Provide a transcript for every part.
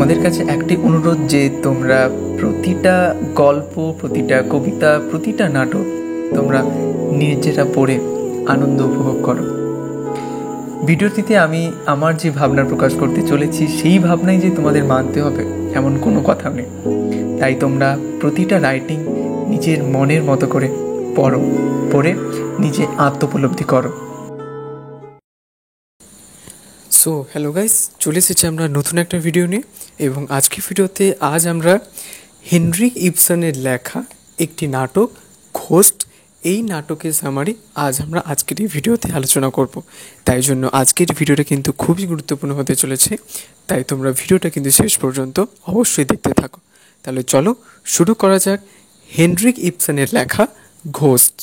তোমাদের কাছে একটি অনুরোধ যে তোমরা প্রতিটা গল্প, প্রতিটা কবিতা, প্রতিটা নাটক তোমরা নিজেরা পড়ে আনন্দ উপভোগ করো। ভিডিওটিতে আমি আমার যে ভাবনা প্রকাশ করতে চলেছি সেই ভাবনাই যে তোমাদের মানতে হবে এমন কোনো কথা নেই। তাই তোমরা প্রতিটা রাইটিং নিজের মনের মতো করে পড়ো, পড়ে নিজে আত্মোপলব্ধি করো। সো হ্যালো গাইস, চলে এসেছি আমরা নতুন একটা ভিডিও নিয়ে। এবং আজকের ভিডিওতে আজ আমরা হেনরিক ইবসনের লেখা একটি নাটক ঘোস্ট, এই নাটকের সামারি আজ আমরা আজকের এই ভিডিওতে আলোচনা করব। তাই জন্য আজকের ভিডিওটা কিন্তু খুবই গুরুত্বপূর্ণ হতে চলেছে, তাই তোমরা ভিডিওটা কিন্তু শেষ পর্যন্ত অবশ্যই দেখতে থাকো। তাহলে চলো শুরু করা যাক হেনরিক ইবসনের লেখা ঘোস্ট।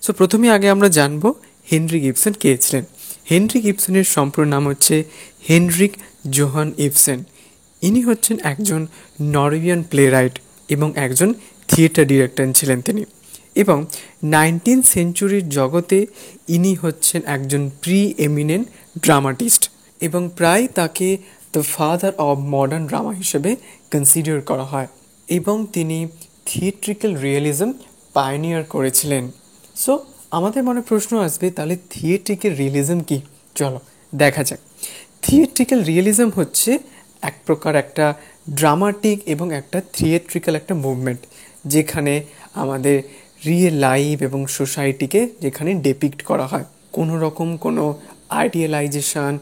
সো প্রথমে আগে আমরা জানবো হেনরিক ইবসন কে ছিলেন। হেনরিক ইবসনের সম্পূর্ণ নাম হচ্ছে হেনরিক জোহান ইবসেন। ইনি হচ্ছেন একজন নরওয়েজিয়ান প্লেরাইট এবং একজন থিয়েটার ডিরেক্টর ছিলেন তিনি। এবং 19th সেঞ্চুরির জগতে ইনি হচ্ছেন একজন প্রি এমিনেন্ট ড্রামাটিস্ট এবং প্রায় তাকে the father of modern drama হিসেবে কনসিডার করা হয়। এবং তিনি থিয়েট্রিক্যাল রিয়েলিজম পায়োনিয়ার করেছিলেন। সো আমাদের মনে প্রশ্ন আসবে, তাহলে থিয়েট্রিক্যাল রিয়েলিজম কি? চলো দেখা যাক। থিয়েট্রিক্যাল রিয়েলিজম হচ্ছে এক প্রকার একটা ড্রামাটিক এবং একটা থিয়েট্রিক্যাল একটা মুভমেন্ট, যেখানে আমাদের রিয়েল লাইফ এবং সোসাইটিকে যেখানে ডেপিক্ট করা হয়, কোনো রকম কোনো আইডিয়ালাইজেশন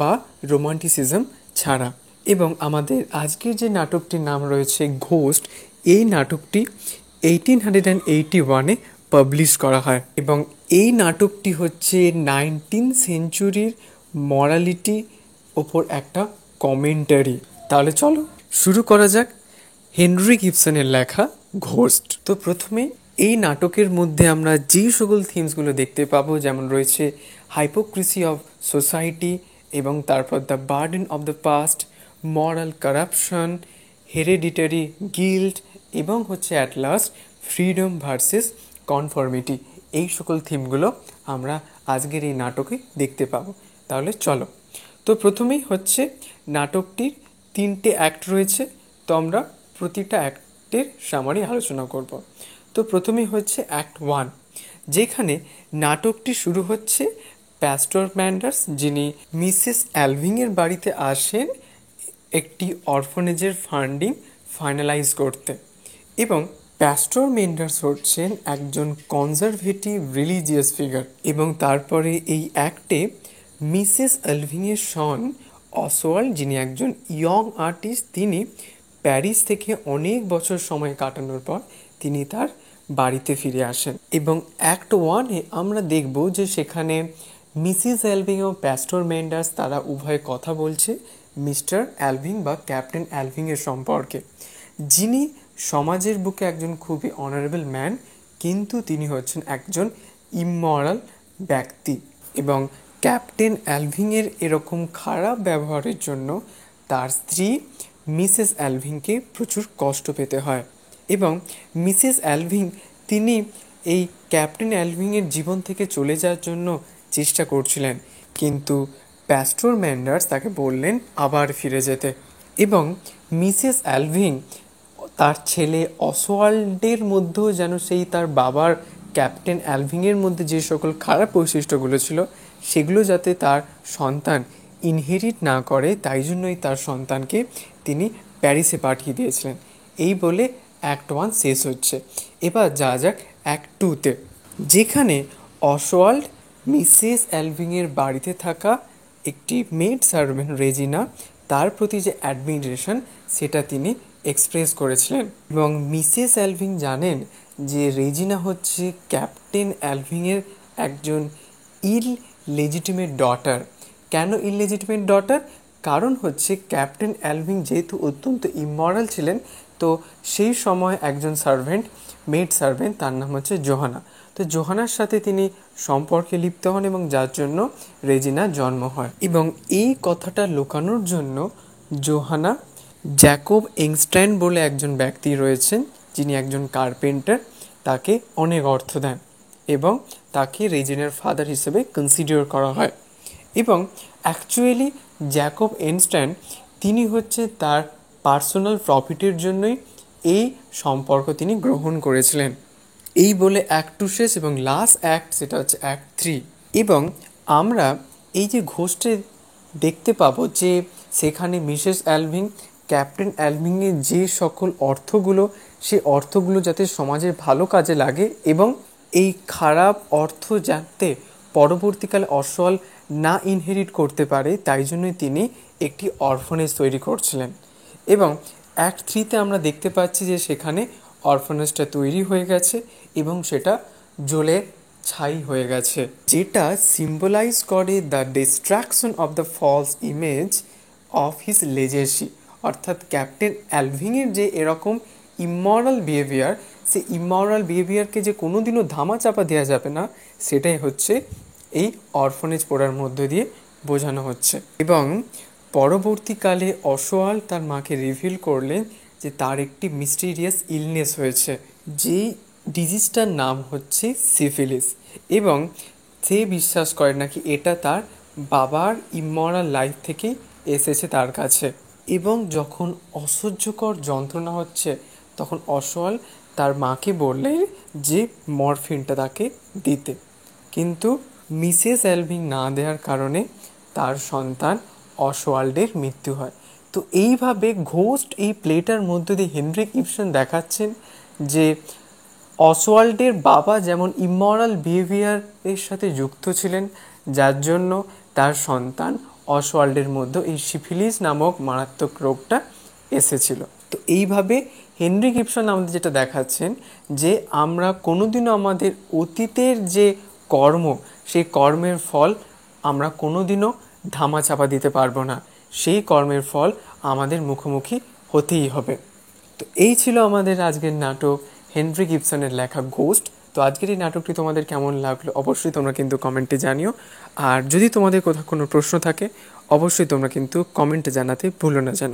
বা রোমান্টিসিজম ছাড়া। এবং আমাদের আজকের যে নাটকটির নাম রয়েছে ঘোস্ট, এই নাটকটি 1881-এ পাবলিশ করা হয়। এবং এই নাটকটি হচ্ছে 19th সেঞ্চুরির মরালিটি ওপর একটা কমেন্টারি। তাহলে চলো শুরু করা যাক হেনরিক ইবসনের লেখা ঘোস্ট। তো প্রথমে এই নাটকের মধ্যে আমরা যে সকল থিমসগুলো দেখতে পাবো, যেমন রয়েছে হাইপোক্রিসি অফ সোসাইটি, এবং তারপর the burden of the past, moral corruption, hereditary guilt, এবং হচ্ছে at last freedom versus conformity. এই সকল থিমগুলো আমরা আজকের এই নাটকে দেখতে পাবো। তাহলে চলো। তো প্রথমেই হচ্ছে নাটকটির 3টে অ্যাক্ট রয়েছে, তো আমরা প্রতিটা অ্যাক্টের সামারি আলোচনা করব। তো প্রথমেই হচ্ছে অ্যাক্ট 1, যেখানে নাটকটি শুরু হচ্ছে প্যাস্টর ম্যান্ডার্স, যিনি মিসেস অ্যালভিংয়ের বাড়িতে আসেন একটি অরফানেজের ফান্ডিং ফাইনালাইজ করতে। এবং প্যাস্টর মেন্ডার্স হচ্ছেন একজন কনজারভেটিভ রিলিজিয়াস ফিগার। এবং তারপরে এই অ্যাক্টে মিসেস অ্যালভিংয়ের সন অসওয়াল্ড, যিনি একজন ইয়ং আর্টিস্ট, তিনি প্যারিস থেকে অনেক বছর সময় কাটানোর পর তিনি তার বাড়িতে ফিরে আসেন। এবং অ্যাক্ট 1-এ আমরা দেখব যে সেখানে মিসেস অ্যালভিং ও প্যাস্টর মেন্ডার্স তারা উভয়ে কথা বলছে মিস্টার অ্যালভিং বা ক্যাপ্টেন অ্যালভিংয়ের সম্পর্কে, যিনি সমাজের বুকে একজন খুবই অনারেবল ম্যান, কিন্তু তিনি হচ্ছেন একজন ইমমরাল ব্যক্তি। এবং ক্যাপ্টেন অ্যালভিংয়ের এরকম খারাপ ব্যবহারের জন্য তার স্ত্রী মিসেস অ্যালভিংকে প্রচুর কষ্ট পেতে হয়। এবং মিসেস অ্যালভিং তিনি এই ক্যাপ্টেন অ্যালভিংয়ের জীবন থেকে চলে যাওয়ার জন্য চেষ্টা করছিলেন, কিন্তু প্যাস্টর ম্যান্ডার্স তাকে বললেন আবার ফিরে যেতে। এবং মিসেস অ্যালভিং তার ছেলে অসওয়াল্ডের মধ্যেও যেন সেই তার বাবার ক্যাপ্টেন অ্যালভিংয়ের মধ্যে যে সকল খারাপ বৈশিষ্ট্যগুলো ছিল সেগুলো যাতে তার সন্তান ইনহেরিট না করে, তাই জন্যই তার সন্তানকে তিনি প্যারিসে পাঠিয়ে দিয়েছিলেন। এই বলে অ্যাক্ট 1 শেষ হচ্ছে। এবার যা যাক অ্যাক্ট 2-তে, যেখানে অসওয়াল্ড মিসেস অ্যালভিংয়ের বাড়িতে থাকা একটি মেড সার্ভেন্ট রেজিনা, তার প্রতি যে অ্যাডমিরেশন সেটা তিনি এক্সপ্রেস করেছিলেন। এবং মিসেস অ্যালভিং জানেন যে রেজিনা হচ্ছে ক্যাপ্টেন অ্যালভিংয়ের একজন ইললেজিটিমেট ডটার। কেন ইললেজিটিমেট ডটার? কারণ হচ্ছে ক্যাপ্টেন অ্যালভিং যেহেতু অত্যন্ত ইমমরাল ছিলেন, তো সেই সময় একজন সার্ভেন্ট, মেড সার্ভেন্ট, তার নাম হচ্ছে জোহানা, তো জোহানার সাথে তিনি সম্পর্কে লিপ্ত হন এবং যার জন্য রেজিনার জন্ম হয়। এবং এই কথাটা লুকানোর জন্য জোহানা জ্যাকব এংস্টাইন বলে একজন ব্যক্তি রয়েছেন, যিনি একজন কার্পেন্টার, তাকে অনেক অর্থ দেন এবং তাকে রেজিনার ফাদার হিসেবে কনসিডার করা হয়। এবং অ্যাকচুয়ালি জ্যাকব এনস্টাইন তিনি হচ্ছে তার পার্সোনাল প্রফিটের জন্যই এই সম্পর্ক তিনি গ্রহণ করেছিলেন। এই বলে অ্যাক্ট 2 শেষ এবং লাস্ট অ্যাক্ট সেটা হচ্ছে অ্যাক্ট 3। এবং আমরা এই যে ঘোস্টে দেখতে পাবো যে সেখানে মিসেস অ্যালভিং ক্যাপ্টেন অ্যালভিংয়ের যে সকল অর্থগুলো, সেই অর্থগুলো যাতে সমাজের ভালো কাজে লাগে এবং এই খারাপ অর্থ যাতে পরবর্তীকালে অসওয়াল না ইনহেরিট করতে পারে, তাই জন্যই তিনি একটি অরফানেজ তৈরি করছিলেন। এবং অ্যাক্ট 3-তে আমরা দেখতে পাচ্ছি যে সেখানে অরফানেজটা তৈরি হয়ে গেছে এবং সেটা জ্বলে ছাই হয়ে গেছে, যেটা সিম্বলাইজ করে the destruction of the false image of his legacy. অর্থাৎ ক্যাপ্টেন অ্যালভিংয়ের যে এরকম ইমরাল বিহেভিয়ার, সেই ইমরাল বিহেভিয়ারকে যে কোনো দিনও ধামাচাপা দেওয়া যাবে না, সেটাই হচ্ছে এই অরফানেজ পড়ার মধ্য দিয়ে বোঝানো হচ্ছে। এবং পরবর্তীকালে অসওয়াল তার মাকে রিভিল করলেন যে তার একটি মিস্টিরিয়াস ইলনেস হয়েছে, যেই ডিজিজটার নাম হচ্ছে সিফিলিস। এবং সে বিশ্বাস করে নাকি এটা তার বাবার ইমরাল লাইফ থেকেই এসেছে তার কাছে। এবং যখন অসহ্যকর যন্ত্রণা হচ্ছে, তখন অসওয়াল তার মাকে বললেন যে মরফিনটা তাকে দিতে, কিন্তু মিসেস অ্যালভিং না দেওয়ার কারণে তার সন্তান অসওয়াল্ডের মৃত্যু হয়। তো এইভাবে ঘোস্ট এই প্লেটার মধ্যে দিয়ে হেনরিক ইবসন দেখাচ্ছেন যে অসওয়াল্ডের বাবা যেমন ইমরাল বিহেভিয়ারের সাথে যুক্ত ছিলেন, যার জন্য তার সন্তান অসওয়াল্ডের মধ্যে এই সিফিলিস নামক মারাত্মক রোগটা এসেছিল। তো এইভাবে হেনরিক ইবসন আমাদের যেটা দেখাচ্ছেন যে আমরা কোনোদিনও আমাদের অতীতের যে কর্ম, সেই কর্মের ফল আমরা কোনোদিনও ধামাচাপা দিতে পারবো না, সেই কর্মের ফল আমাদের মুখোমুখি হতেই হবে। তো এই ছিল আমাদের আজকের নাটক হেনরিক ইবসনের লেখা ঘোস্ট। তো আজকের এই নাটকটি তোমাদের কেমন লাগলো অবশ্যই তোমরা কিন্তু কমেন্টে জানিও। আর যদি তোমাদের কোথাও কোনো প্রশ্ন থাকে অবশ্যই তোমরা কিন্তু কমেন্টে জানাতে ভুলো না যেন।